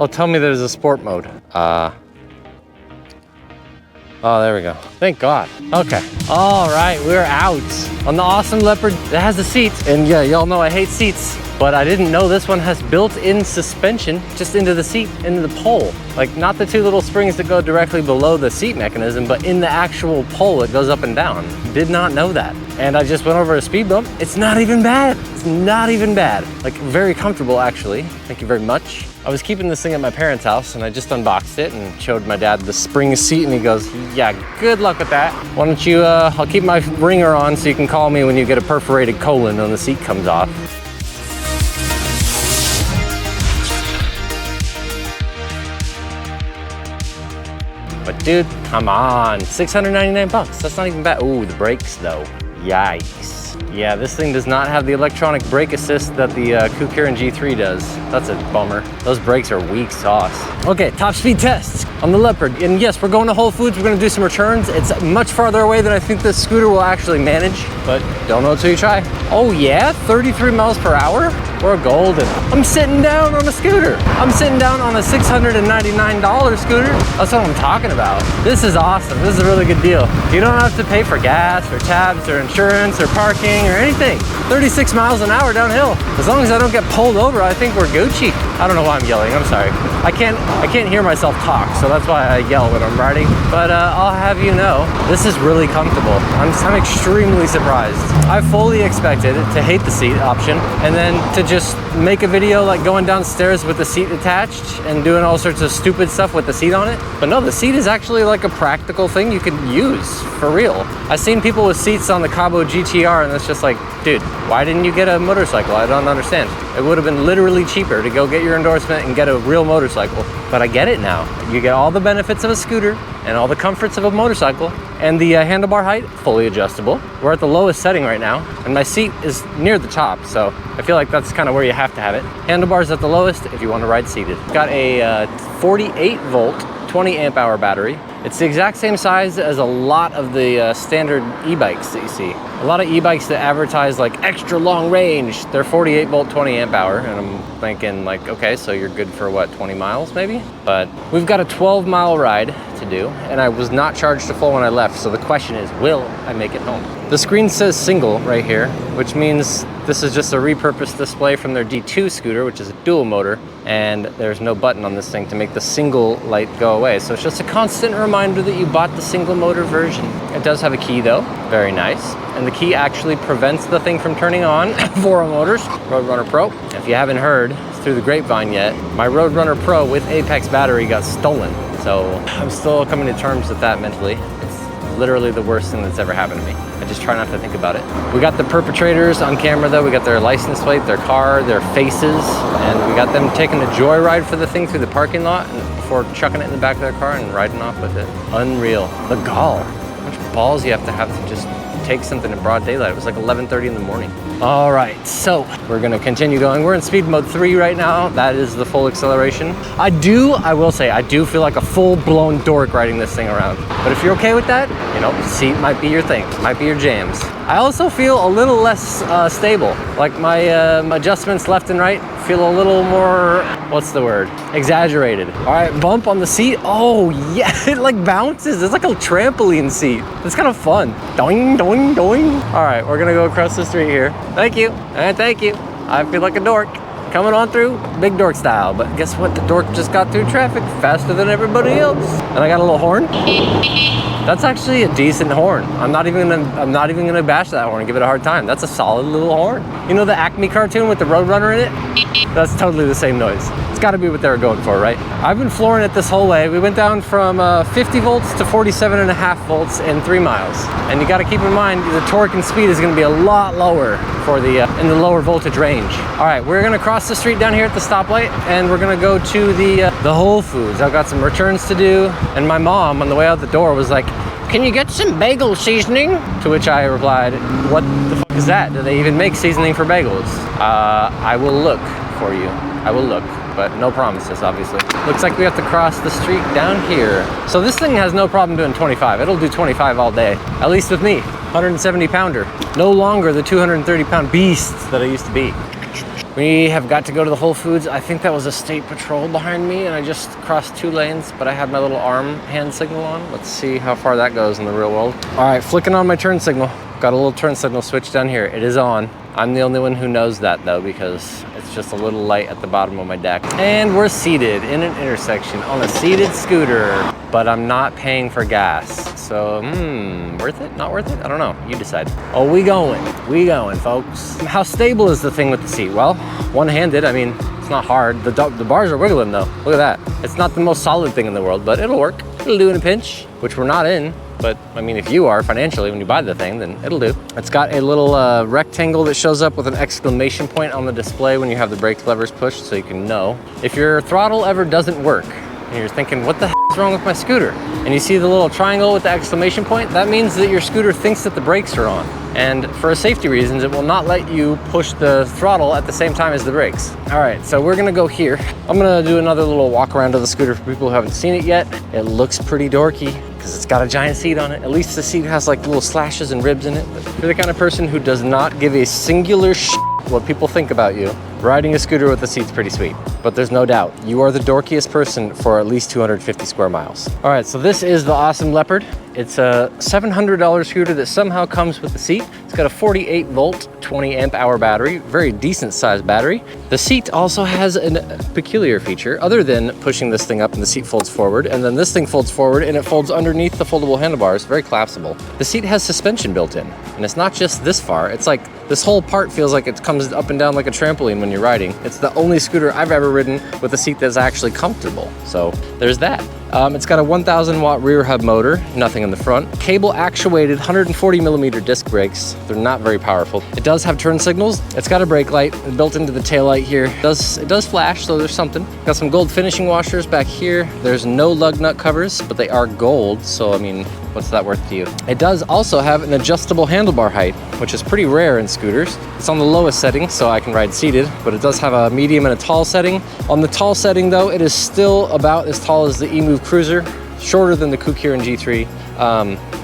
Oh, tell me there's a sport mode. Oh, there we go. Thank God. Okay. All right, we're out on the Ausom Leopard. It has a seat. And yeah, y'all know I hate seats, but I didn't know this one has built-in suspension just into the seat, into the pole. Like not the two little springs that go directly below the seat mechanism, but in the actual pole, it goes up and down. Did not know that. And I just went over a speed bump. It's not even bad. It's not even bad. Like very comfortable, actually. Thank you very much. I was keeping this thing at my parents' house and I just unboxed it and showed my dad the spring seat and he goes, yeah, good luck with that. Why don't you, I'll keep my ringer on so you can call me when you get a perforated colon when the seat comes off. But dude, come on, 699 bucks. That's not even bad. Ooh, the brakes though. Yikes. Yeah, this thing does not have the electronic brake assist that the Errands G3 does. That's a bummer. Those brakes are weak sauce. Okay, top speed tests on the Leopard. And yes, we're going to Whole Foods. We're gonna do some returns. It's much farther away than I think this scooter will actually manage, but don't know until you try. Oh yeah, 33 miles per hour? We're golden. I'm sitting down on a scooter. I'm sitting down on a $699 scooter. That's what I'm talking about. This is awesome. This is a really good deal. You don't have to pay for gas or tabs or insurance or parking or anything. 36 miles an hour downhill. As long as I don't get pulled over, I think we're Gucci. I don't know why I'm yelling, I'm sorry. I can't hear myself talk, so that's why I yell when I'm riding. But I'll have you know, this is really comfortable. I'm extremely surprised. I fully expected to hate the seat option and then to just make a video like going downstairs with the seat attached and doing all sorts of stupid stuff with the seat on it. But no, the seat is actually like a practical thing you can use for real. I've seen people with seats on the Cabo GTR and it's just like, dude, why didn't you get a motorcycle? I don't understand. It would have been literally cheaper to go get your endorsement and get a real motorcycle. But I get it now. You get all the benefits of a scooter and all the comforts of a motorcycle, and the handlebar height, fully adjustable. We're at the lowest setting right now, and my seat is near the top, so I feel like that's kind of where you have to have it. Handlebars at the lowest if you want to ride seated. Got a 48 volt, 20 amp hour battery. It's the exact same size as a lot of the standard e-bikes that you see. A lot of e-bikes that advertise like extra long range, they're 48 volt, 20 amp hour, and I'm thinking like, okay, so you're good for what, 20 miles maybe? But we've got a 12-mile ride to do, and I was not charged to full when I left, so the question is, will I make it home? The screen says single right here, which means this is just a repurposed display from their D2 scooter, which is a dual motor, and there's no button on this thing to make the single light go away. So it's just a constant reminder that you bought the single motor version. It does have a key though, very nice. And the key actually prevents the thing from turning on. Voro Motors, Roadrunner Pro. If you haven't heard through the grapevine yet, my Roadrunner Pro with Apex battery got stolen. So I'm still coming to terms with that mentally. It's literally the worst thing that's ever happened to me. I just try not to think about it. We got the perpetrators on camera though. We got their license plate, their car, their faces, and we got them taking a joyride for the thing through the parking lot before chucking it in the back of their car and riding off with it. Unreal. The gall. How much balls you have to just take something in broad daylight. It was like 11:30 in the morning. All right, so we're gonna continue going. We're in speed mode 3 right now. That is the full acceleration. I will say, I do feel like a full-blown dork riding this thing around. But if you're okay with that, you know, seat might be your thing, might be your jams. I also feel a little less stable. Like my adjustments left and right feel a little more, what's the word? Exaggerated. All right, bump on the seat. Oh yeah, it like bounces. It's like a trampoline seat. It's kind of fun. Doing, doing, doing. All right, we're gonna go across the street here. Thank you, and thank you. I feel like a dork coming on through, big dork style. But guess what? The dork just got through traffic faster than everybody else. And I got a little horn. That's actually a decent horn. I'm not even gonna bash that horn and give it a hard time. That's a solid little horn. You know the Acme cartoon with the Roadrunner in it? That's totally the same noise. It's gotta be what they were going for, right? I've been flooring it this whole way. We went down from 50 volts to 47.5 volts in 3 miles. And you gotta keep in mind, the torque and speed is gonna be a lot lower for the in the lower voltage range. All right, we're gonna cross the street down here at the stoplight and we're gonna go to the Whole Foods. I've got some returns to do, and my mom on the way out the door was like, "Can you get some bagel seasoning?" To which I replied, "What the fuck is that? Do they even make seasoning for bagels?" I will look for you. I will look, but no promises, obviously. Looks like we have to cross the street down here. So this thing has no problem doing 25. It'll do 25 all day, at least with me. 170 pounder. No longer the 230 pound beast that I used to be. We have got to go to the Whole Foods. I think that was a state patrol behind me, and I just crossed 2 lanes, but I had my little arm hand signal on. Let's see how far that goes in the real world. All right, flicking on my turn signal. Got a little turn signal switch down here. It is on. I'm the only one who knows that though, because it's just a little light at the bottom of my deck. And we're seated in an intersection on a seated scooter, but I'm not paying for gas. So, worth it? Not worth it? I don't know. You decide. Oh, we going, folks. How stable is the thing with the seat? Well, one-handed. I mean, it's not hard. The bars are wiggling though. Look at that. It's not the most solid thing in the world, but it'll work. It'll do in a pinch, which we're not in. But I mean, if you are financially when you buy the thing, then it'll do. It's got a little rectangle that shows up with an exclamation point on the display when you have the brake levers pushed, so you can know. If your throttle ever doesn't work and you're thinking, what the heck is wrong with my scooter? And you see the little triangle with the exclamation point, that means that your scooter thinks that the brakes are on. And for safety reasons, it will not let you push the throttle at the same time as the brakes. All right, so we're gonna go here. I'm gonna do another little walk around of the scooter for people who haven't seen it yet. It looks pretty dorky because it's got a giant seat on it. At least the seat has like little slashes and ribs in it. But if you're the kind of person who does not give a singular what people think about you, riding a scooter with the seat's pretty sweet. But there's no doubt, you are the dorkiest person for at least 250 square miles. All right, so this is the Ausom Leopard. It's a $700 scooter that somehow comes with the seat. It's got a 48 volt, 20 amp hour battery, very decent sized battery. The seat also has a peculiar feature other than pushing this thing up and the seat folds forward, and then this thing folds forward and it folds underneath the foldable handlebars, very collapsible. The seat has suspension built in, and it's not just this far. It's like this whole part feels like it comes up and down like a trampoline when you're riding. It's the only scooter I've ever ridden with a seat that's actually comfortable. So there's that. It's got a 1,000 watt rear hub motor, nothing in the front. Cable actuated 140 millimeter disc brakes. They're not very powerful. It does have turn signals. It's got a brake light built into the taillight here. It does flash, so there's something. Got some gold finishing washers back here. There's no lug nut covers, but they are gold, so I mean, what's that worth to you? It does also have an adjustable handlebar height, which is pretty rare in scooters. It's on the lowest setting, so I can ride seated, but it does have a medium and a tall setting. On the tall setting though, it is still about as tall as the eMove Cruiser, shorter than the Errands G3.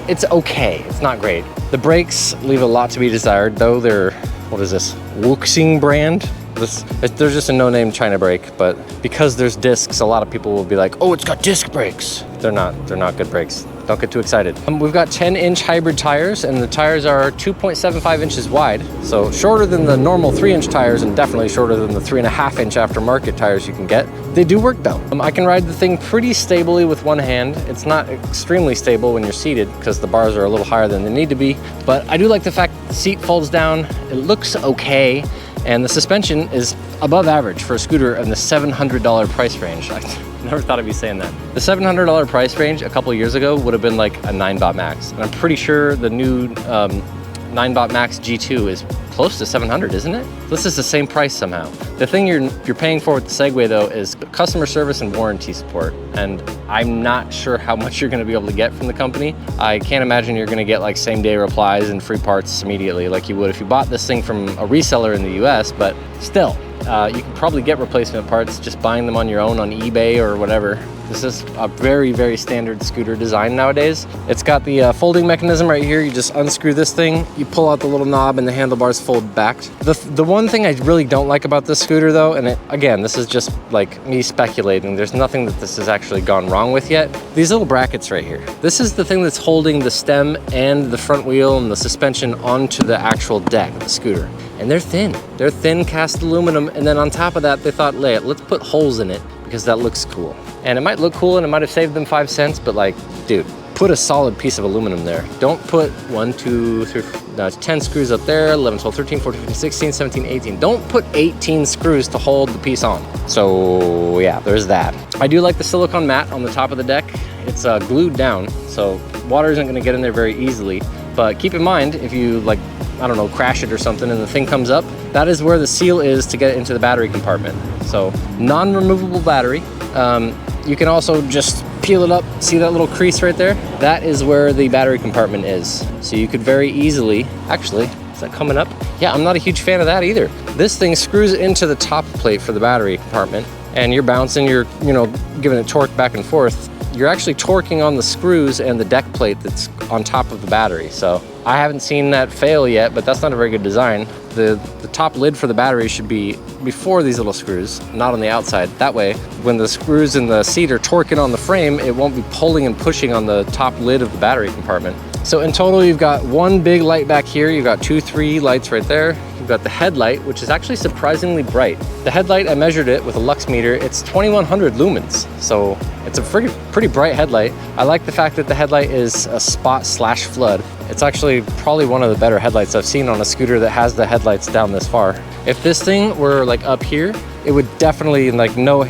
It's okay, it's not great. The brakes leave a lot to be desired though. They're, what is this, Wuxing brand? They're just a no-name China brake, but because there's discs, a lot of people will be like, oh, it's got disc brakes. They're not good brakes. Don't get too excited. We've got 10-inch hybrid tires, and the tires are 2.75 inches wide, so shorter than the normal 3-inch tires and definitely shorter than the 3.5-inch aftermarket tires you can get. They do work though. I can ride the thing pretty stably with one hand. It's not extremely stable when you're seated because the bars are a little higher than they need to be, but I do like the fact that the seat folds down. It looks okay. And the suspension is above average for a scooter in the $700 price range. I never thought I'd be saying that. The $700 price range a couple of years ago would have been like a 9-bot Max. And I'm pretty sure the new 9-bot Max G2 is close to 700, isn't it? This is the same price somehow. The thing you're paying for with the Segway though is customer service and warranty support. And I'm not sure how much you're gonna be able to get from the company. I can't imagine you're gonna get like same-day replies and free parts immediately like you would if you bought this thing from a reseller in the US, but still, you can probably get replacement parts just buying them on your own on eBay or whatever. This is a very, very standard scooter design nowadays. It's got the folding mechanism right here. You just unscrew this thing, you pull out the little knob and the handlebars fold back. The one thing I really don't like about this scooter though, and again, this is just like me speculating, there's nothing that this has actually gone wrong with yet. These little brackets right here. This is the thing that's holding the stem and the front wheel and the suspension onto the actual deck of the scooter. And they're thin. They're thin cast aluminum, and then on top of that, they thought, let's put holes in it because that looks cool. And it might look cool and it might have saved them 5 cents, but like, dude, put a solid piece of aluminum there. Don't put 1, 2, 3, 10 screws up there, 11, 12, 13, 14, 15, 16, 17, 18. Don't put 18 screws to hold the piece on. So yeah, there's that. I do like the silicone mat on the top of the deck. It's glued down, so water isn't gonna get in there very easily. But keep in mind, if you like, I don't know, crash it or something and the thing comes up, that is where the seal is to get into the battery compartment. So non-removable battery. You can also just peel it up. See that little crease right there? That is where the battery compartment is. So you could very easily, actually, is that coming up? Yeah, I'm not a huge fan of that either. This thing screws into the top plate for the battery compartment, and you're bouncing, you're giving it torque back and forth. You're actually torquing on the screws and the deck plate that's on top of the battery. So I haven't seen that fail yet, but that's not a very good design. The top lid for the battery should be before these little screws, not on the outside. That way, when the screws in the seat are torquing on the frame, it won't be pulling and pushing on the top lid of the battery compartment. So in total, you've got one big light back here. You've got 2, 3 lights right there. You've got the headlight, which is actually surprisingly bright. The headlight, I measured it with a lux meter. It's 2100 lumens. So it's a pretty bright headlight. I like the fact that the headlight is a spot/flood. It's actually probably one of the better headlights I've seen on a scooter that has the headlights down this far. If this thing were like up here, it would definitely, like, no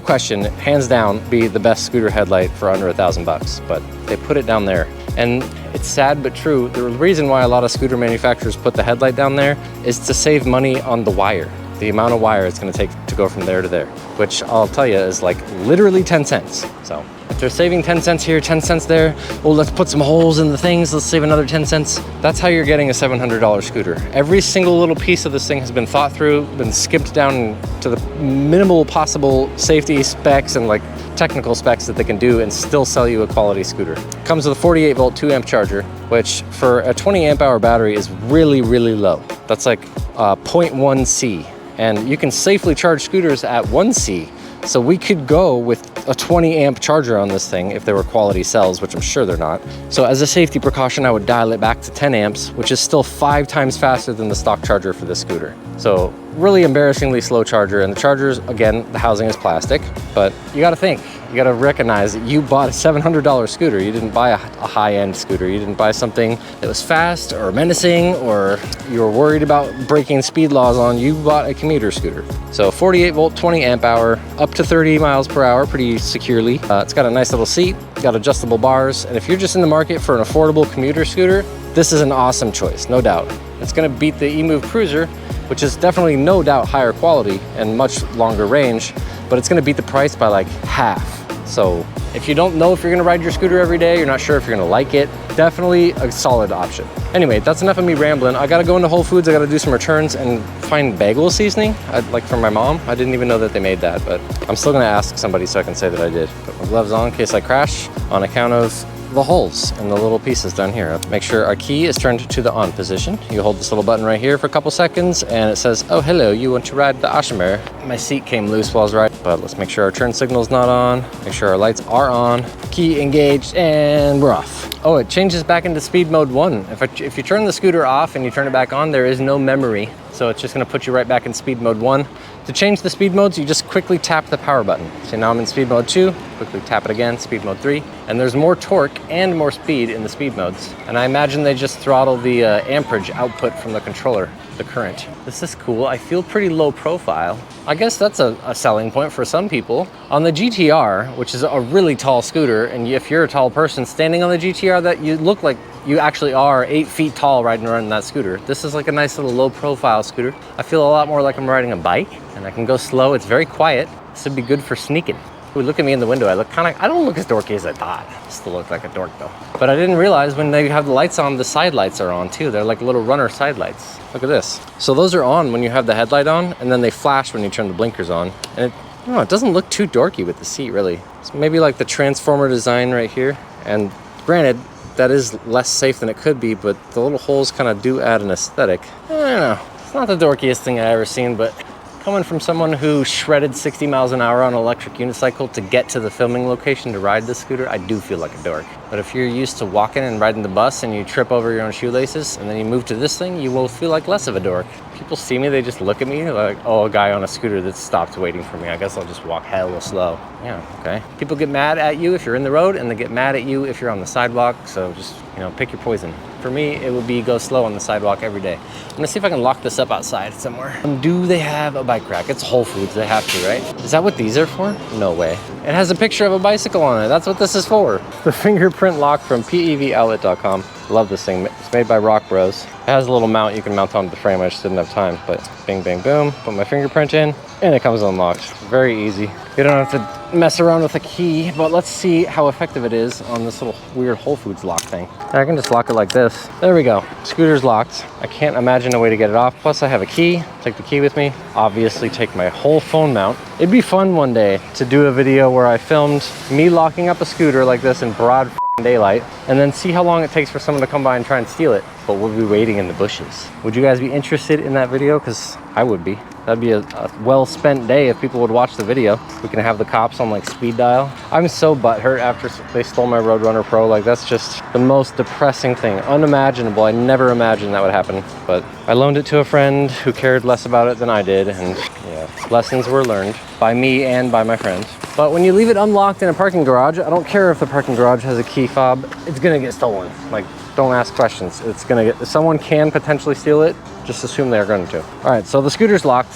question, hands down, be the best scooter headlight for under $1,000. But they put it down there. And it's sad but true. The reason why a lot of scooter manufacturers put the headlight down there is to save money on the wire. The amount of wire it's going to take to go from there to there, which I'll tell you is like literally 10 cents. So if they're saving 10 cents here, 10 cents there, well, let's put some holes in the things, let's save another 10 cents. That's how you're getting a $700 scooter. Every single little piece of this thing has been thought through, been skipped down to the minimal possible safety specs and like technical specs that they can do and still sell you a quality scooter. Comes with a 48 volt 2 amp charger, which for a 20 amp hour battery is really, really low. That's like 0.1 C. And you can safely charge scooters at 1 C. So we could go with a 20 amp charger on this thing if they were quality cells, which I'm sure they're not. So as a safety precaution, I would dial it back to 10 amps, which is still 5 times faster than the stock charger for this scooter. So really embarrassingly slow charger. And the chargers, again, the housing is plastic, but you gotta think, you gotta recognize that you bought a $700 scooter. You didn't buy a high-end scooter. You didn't buy something that was fast or menacing or you were worried about breaking speed laws on. You bought a commuter scooter. So 48 volt, 20 amp hour, up to 30 miles per hour pretty securely. It's got a nice little seat, got adjustable bars. And if you're just in the market for an affordable commuter scooter, this is an awesome choice, no doubt. It's gonna beat the eMove Cruiser, which is definitely no doubt higher quality and much longer range, but it's gonna beat the price by like half. So if you don't know if you're gonna ride your scooter every day, you're not sure if you're gonna like it, definitely a solid option. Anyway, that's enough of me rambling. I gotta go into Whole Foods, I gotta do some returns and find bagel seasoning, like from my mom. I didn't even know that they made that, but I'm still gonna ask somebody so I can say that I did. Put my gloves on in case I crash on account of the holes and the little pieces down here. Make sure our key is turned to the on position. You hold this little button right here for a couple seconds and it says, oh, hello, you want to ride the Ausom. My seat came loose while I was riding, but let's make sure our turn signal's not on, make sure our lights are on, key engaged, and we're off. Oh, it changes back into speed mode 1. If you turn the scooter off and you turn it back on, there is no memory. So it's just gonna put you right back in speed mode 1. To change the speed modes, you just quickly tap the power button. So now I'm in speed mode 2, quickly tap it again, speed mode 3. And there's more torque and more speed in the speed modes. And I imagine they just throttle the amperage output from the controller, the current. This is cool. I feel pretty low profile. I guess that's a selling point for some people. On the GTR, which is a really tall scooter, and if you're a tall person standing on the GTR, that you look like you actually are 8 feet tall riding around in that scooter. This is like a nice little low profile scooter. I feel a lot more like I'm riding a bike and I can go slow. It's very quiet. This would be good for sneaking. Ooh, look at me in the window. I don't look as dorky as I thought. I still look like a dork though. But I didn't realize when they have the lights on, the side lights are on too. They're like little runner side lights. Look at this. So those are on when you have the headlight on and then they flash when you turn the blinkers on. And it doesn't look too dorky with the seat really. It's maybe like the Transformer design right here. And granted, that is less safe than it could be, but the little holes kind of do add an aesthetic. I don't know. It's not the dorkiest thing I've ever seen, but coming from someone who shredded 60 miles an hour on an electric unicycle to get to the filming location to ride this scooter, I do feel like a dork. But if you're used to walking and riding the bus and you trip over your own shoelaces and then you move to this thing, you will feel like less of a dork. People see me, they just look at me like, oh, a guy on a scooter that stopped waiting for me. I guess I'll just walk hella slow. Yeah, okay. People get mad at you if you're in the road and they get mad at you if you're on the sidewalk. So just, pick your poison. For me, it would be go slow on the sidewalk every day. I'm gonna see if I can lock this up outside somewhere. Do they have a bike rack? It's Whole Foods, they have to, right? Is that what these are for? No way. It has a picture of a bicycle on it. That's what this is for. The fingerprint lock from pevoutlet.com. Love this thing. It's made by Rock Bros. It has a little mount you can mount onto the frame. I just didn't have time, but bing, bang, boom. Put my fingerprint in and it comes unlocked. Very easy. You don't have to mess around with a key, but let's see how effective it is on this little weird Whole Foods lock thing. I can just lock it like this. There we go. Scooter's locked. I can't imagine a way to get it off. Plus I have a key. Take the key with me. Obviously take my whole phone mount. It'd be fun one day to do a video where I filmed me locking up a scooter like this in broad daylight and then see how long it takes for someone to come by and try and steal it. But we'll be waiting in the bushes. Would you guys be interested in that video? Because I would be. That'd be a well-spent day if people would watch the video. We can have the cops on like speed dial. I'm so butthurt after they stole my Roadrunner Pro. Like that's just the most depressing thing, unimaginable. I never imagined that would happen. But I loaned it to a friend who cared less about it than I did. And yeah, lessons were learned by me and by my friends. But when you leave it unlocked in a parking garage, I don't care if the parking garage has a key fob, it's gonna get stolen. Like, don't ask questions. It's gonna get, someone can potentially steal it, just assume they're going to. All right, so the scooter's locked.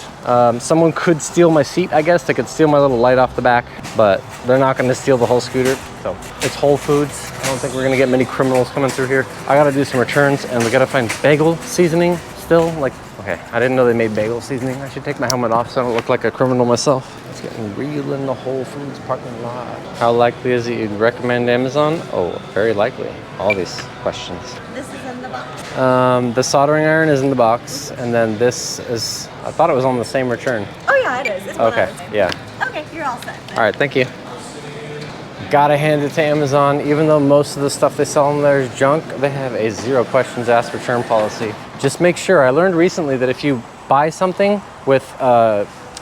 Someone could steal my seat, I guess. They could steal my little light off the back, but they're not gonna steal the whole scooter. So it's Whole Foods. I don't think we're gonna get many criminals coming through here. I gotta do some returns and we gotta find bagel seasoning still. Like, okay, I didn't know they made bagel seasoning. I should take my helmet off so I don't look like a criminal myself. It's getting real in the Whole Foods parking lot. How likely is it you'd recommend Amazon? Oh, very likely. All these questions. This is in the box. The soldering iron is in the box, and then this is, I thought it was on the same return. Oh yeah, it is. It's one Okay, of the same. yeah. Okay, you're all set. All right, thank you. Gotta hand it to Amazon. Even though most of the stuff they sell in there is junk, they have a zero questions asked return policy. Just make sure. I learned recently that if you buy something with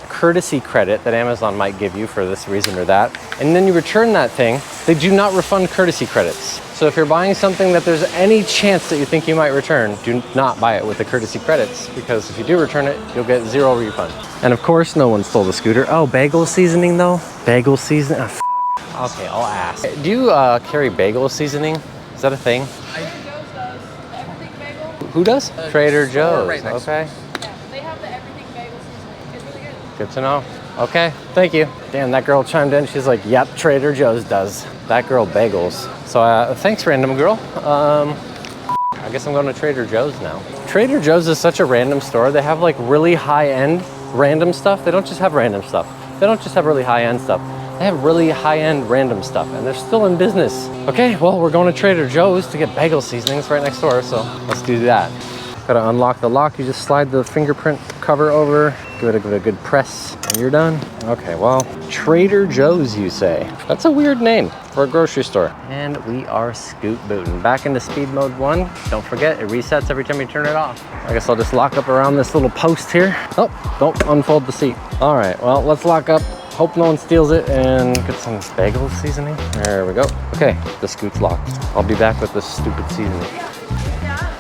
courtesy credit that Amazon might give you for this reason or that, and then you return that thing, they do not refund courtesy credits. So if you're buying something that there's any chance that you think you might return, do not buy it with the courtesy credits, because if you do return it, you'll get zero refund. And of course, no one stole the scooter. Oh, bagel seasoning though? Bagel seasoning? Oh, okay, I'll ask. Do you carry bagel seasoning? Is that a thing? Trader Joe's does the everything bagel. Who does? Trader Joe's, right next okay. Yeah, they have the everything bagel seasoning. It's really good. Good to know. Okay, thank you. Damn, that girl chimed in. She's like, yep, Trader Joe's does. That girl bagels. So thanks, random girl. I guess I'm going to Trader Joe's now. Trader Joe's is such a random store. They have like really high-end random stuff. They don't just have random stuff. They don't just have really high-end stuff. They have really high-end random stuff, and they're still in business. Okay, well, we're going to Trader Joe's to get bagel seasonings right next door, so let's do that. Gotta unlock the lock. You just slide the fingerprint cover over, give it a good press, and you're done. Okay, well, Trader Joe's, you say. That's a weird name for a grocery store. And we are scoot booting. Back into speed mode 1. Don't forget, it resets every time you turn it off. I guess I'll just lock up around this little post here. Oh, don't unfold the seat. All right, well, let's lock up. Hope no one steals it and get some bagel seasoning. There we go. Okay, the scoot's locked. I'll be back with this stupid seasoning.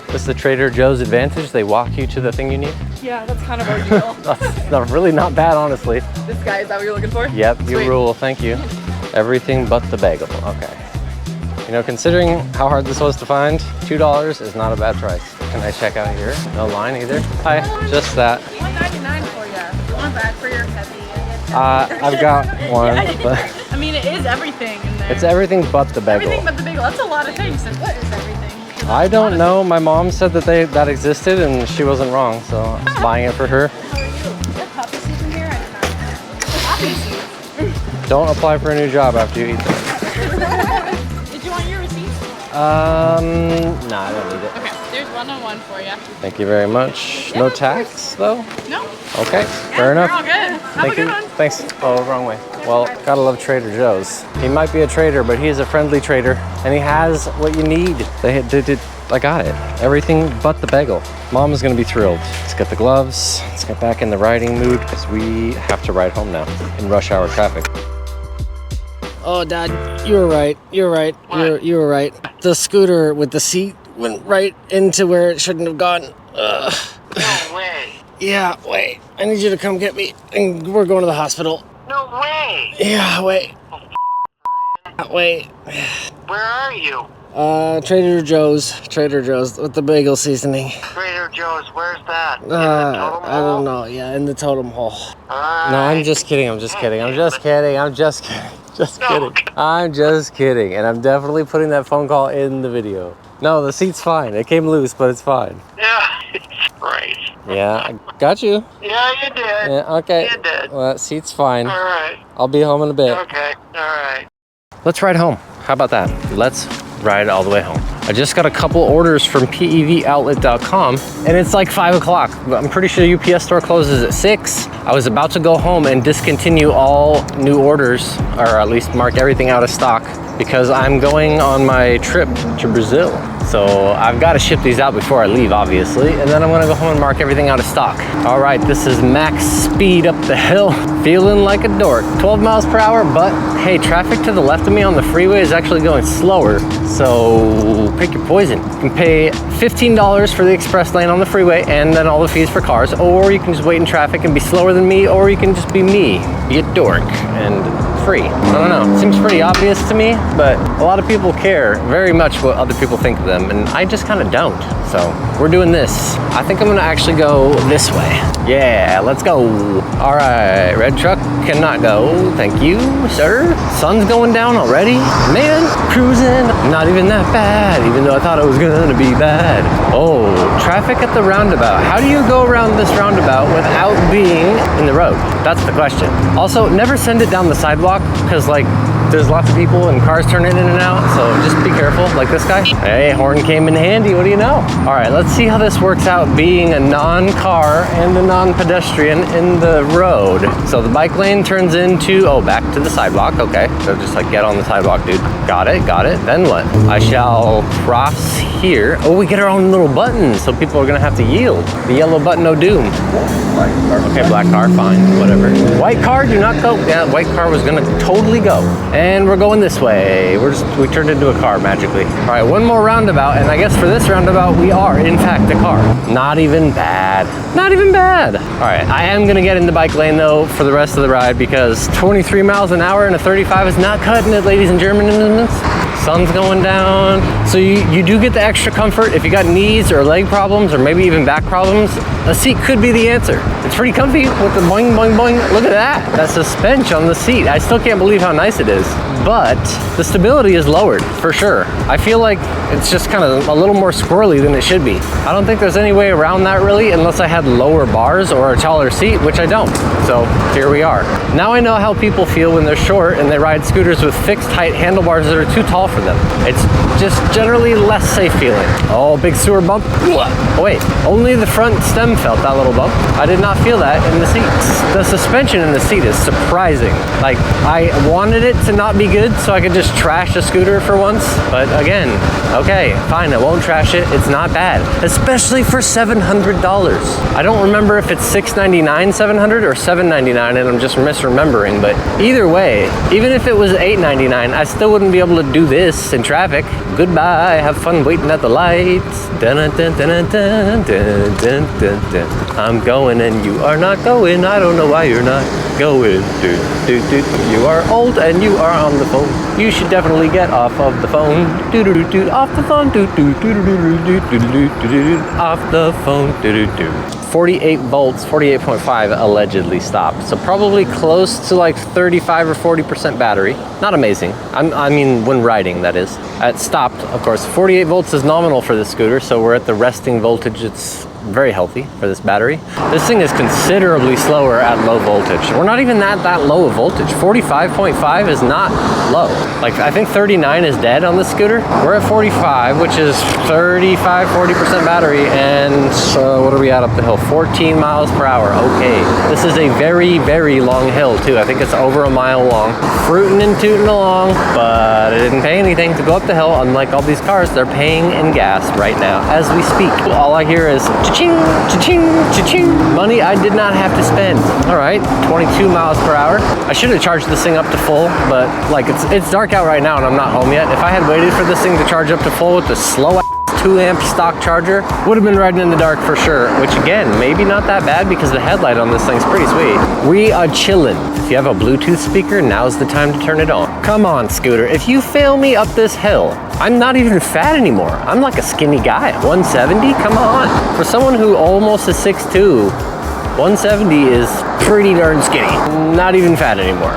This is the Trader Joe's advantage. They walk you to the thing you need. Yeah, that's kind of our deal. That's really not bad, honestly. This guy, is that what you're looking for? Yep, you Sweet. rule, thank you. Everything but the bagel, okay. You know, considering how hard this was to find, $2 is not a bad price. Can I check out here? No line either. Hi, just that. $1.99 for you. You want that for your heavy? I've got one, but I mean, it is everything in there. it's everything but the bagel. Everything but the bagel. That's a lot of things. So what is everything? I don't know. My mom said that existed, and she wasn't wrong, so I'm just buying it for her. How are you? Is there poppy seeds in here? I did not. Poppy seeds. Don't apply for a new job after you eat that. Did you want your receipts? Nah, I don't need it. Okay, there's 101 for you. Thank you very much. No tax, though? No. Okay, fair enough. You're all good. Have a good one. Thanks. Oh, wrong way. Well, gotta love Trader Joe's. He might be a trader, but he is a friendly trader, and he has what you need. I got it. Everything but the bagel. Mom is gonna be thrilled. Let's get the gloves. Let's get back in the riding mood, because we have to ride home now in rush hour traffic. Oh, Dad, you were right. You're right. You were right. The scooter with the seat went right into where it shouldn't have gone. Ugh. No way. Yeah, wait. I need you to come get me, and we're going to the hospital. No way. Yeah, wait. Wait. Where are you? Trader Joe's with the bagel seasoning. Trader Joe's, where's that? In the totem I don't hole? know. Yeah, in the totem hole. Alright. No, I'm just kidding. I'm just kidding. Just kidding. I'm just kidding. And I'm definitely putting that phone call in the video. No, the seat's fine. It came loose, but it's fine. Yeah, right. Yeah, I got you. Yeah, you did. Yeah, okay. You did. Well, that seat's fine. Alright. I'll be home in a bit. Okay. Alright. Let's ride home. How about that? Let's ride all the way home. I just got a couple orders from pevoutlet.com and it's like 5 o'clock. I'm pretty sure the UPS store closes at 6. I was about to go home and discontinue all new orders, or at least mark everything out of stock, because I'm going on my trip to Brazil. So I've got to ship these out before I leave, obviously, and then I'm gonna go home and mark everything out of stock. All right, this is max speed up the hill. Feeling like a dork. 12 miles per hour, but hey, traffic to the left of me on the freeway is actually going slower, so pick your poison. You can pay $15 for the express lane on the freeway and then all the fees for cars, or you can just wait in traffic and be slower than me, or you can just be me, be a dork, and free. I don't know, it seems pretty obvious to me, but a lot of people care very much what other people think of them, and I just kind of don't. So we're doing this. I think I'm gonna actually go this way. Yeah, let's go. All right, red truck cannot go. Thank you, sir. Sun's going down already. Man, cruising, not even that bad, even though I thought it was gonna be bad. Oh, traffic at the roundabout. How do you go around this roundabout without being in the road? That's the question. Also, never send it down the sidewalk, because like, there's lots of people and cars turning in and out, so just be careful, like this guy. Hey, horn came in handy, what do you know? All right, let's see how this works out being a non-car and a non-pedestrian in the road. So the bike lane turns into, oh, back to the sidewalk, okay. So just like get on the sidewalk, dude. Got it. Then what? I shall cross here. Oh, we get our own little button, so people are gonna have to yield. The yellow button, no doom. Okay, black car, fine, whatever. White car, do not go. Yeah, white car was gonna totally go. And we're going this way. We turned into a car magically. All right, one more roundabout, and I guess for this roundabout, we are in fact a car. Not even bad. Not even bad. All right, I am gonna get in the bike lane though for the rest of the ride, because 23 miles an hour and a 35 is not cutting it, ladies and gentlemen. Sun's going down. So you do get the extra comfort if you got knees or leg problems, or maybe even back problems. A seat could be the answer. It's pretty comfy with the boing, boing, boing. Look at that. That suspension on the seat. I still can't believe how nice it is. But the stability is lowered for sure. I feel like it's just kind of a little more squirrely than it should be. I don't think there's any way around that really, unless I had lower bars or a taller seat, which I don't. So here we are. Now I know how people feel when they're short and they ride scooters with fixed height handlebars that are too tall for them. It's just generally less safe feeling. Oh, big sewer bump. Oh, wait, only the front stem felt that little bump. I did not feel that in the seats. The suspension in the seat is surprising. Like, I wanted it to not be good so I could just trash a scooter for once. But again, okay, fine, I won't trash it. It's not bad, especially for $700. I don't remember if it's $699, $700 or $799, and I'm just misremembering. But either way, even if it was $899, I still wouldn't be able to do this in traffic. Goodbye, have fun waiting at the lights. Dun, dun, dun, dun, dun, dun, dun, dun, dun. I'm going and you are not going. I don't know why you're not going. You are old and you are on the phone. You should definitely get off of the phone. Off the phone. Off the phone. 48 volts, 48.5 allegedly stopped. So probably close to like 35 or 40% battery. Not amazing. I mean, when riding, that is. It stopped, of course. 48 volts is nominal for this scooter, so we're at the resting voltage. It's very healthy for this battery. This thing is considerably slower at low voltage. We're not even at that low of voltage. 45.5 is not low. Like, I think 39 is dead on this scooter. We're at 45, which is 35, 40% battery, and what are we at up the hill? 14 miles per hour. Okay. This is a very, very long hill, too. I think it's over a mile long. Fruiting and tooting along, but I didn't pay anything to go up the hill. Unlike all these cars, they're paying in gas right now as we speak. All I hear is cha-ching, cha-ching, cha-ching. Money I did not have to spend. All right, 22 miles per hour. I should have charged this thing up to full, but like it's dark out right now and I'm not home yet. If I had waited for this thing to charge up to full with the slow 2-amp stock charger, would have been riding in the dark for sure, which again, maybe not that bad because the headlight on this thing's pretty sweet. We are chilling. If you have a Bluetooth speaker, now's the time to turn it on. Come on, scooter. If you fail me up this hill, I'm not even fat anymore. I'm like a skinny guy. 170? Come on. For someone who almost is 6'2", 170 is pretty darn skinny. Not even fat anymore.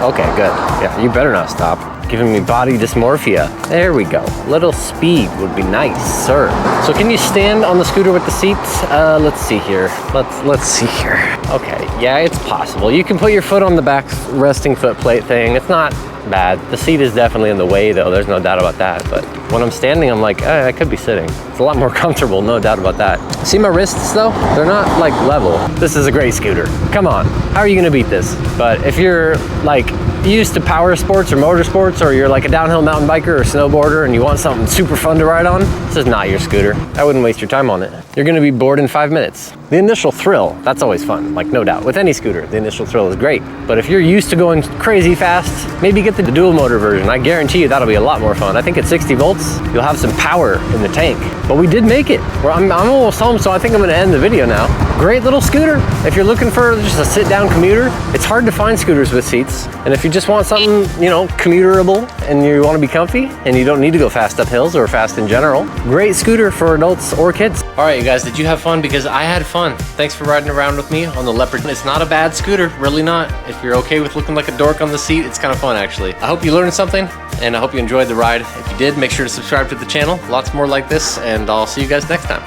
Okay, good. Yeah, you better not stop. Giving me body dysmorphia. There we go. Little speed would be nice, sir. So can you stand on the scooter with the seats? Let's see here. Let's see here. Okay, yeah, it's possible. You can put your foot on the back resting foot plate thing. It's not bad. The seat is definitely in the way though. There's no doubt about that, but When I'm standing, I'm like, I could be sitting. It's a lot more comfortable, no doubt about that. See my wrists though? They're not like level. This is a great scooter. Come on, how are you gonna beat this? But if you're like used to power sports or motorsports, or you're like a downhill mountain biker or snowboarder and you want something super fun to ride on, this is not your scooter. I wouldn't waste your time on it. You're gonna be bored in 5 minutes. The initial thrill, that's always fun, like no doubt. With any scooter, the initial thrill is great. But if you're used to going crazy fast, maybe get the dual motor version. I guarantee you that'll be a lot more fun. I think at 60 volts, you'll have some power in the tank. But we did make it. I'm almost home, so I think I'm gonna end the video now. Great little scooter. If you're looking for just a sit-down commuter, it's hard to find scooters with seats. And if you just want something, you know, commuterable and you wanna be comfy and you don't need to go fast up hills or fast in general, great scooter for adults or kids. All right, you guys, did you have fun? Because I had fun. Thanks for riding around with me on the Leopard. It's not a bad scooter, really not. If you're okay with looking like a dork on the seat, it's kind of fun actually. I hope you learned something and I hope you enjoyed the ride. If you did, make sure to subscribe to the channel. Lots more like this, and I'll see you guys next time.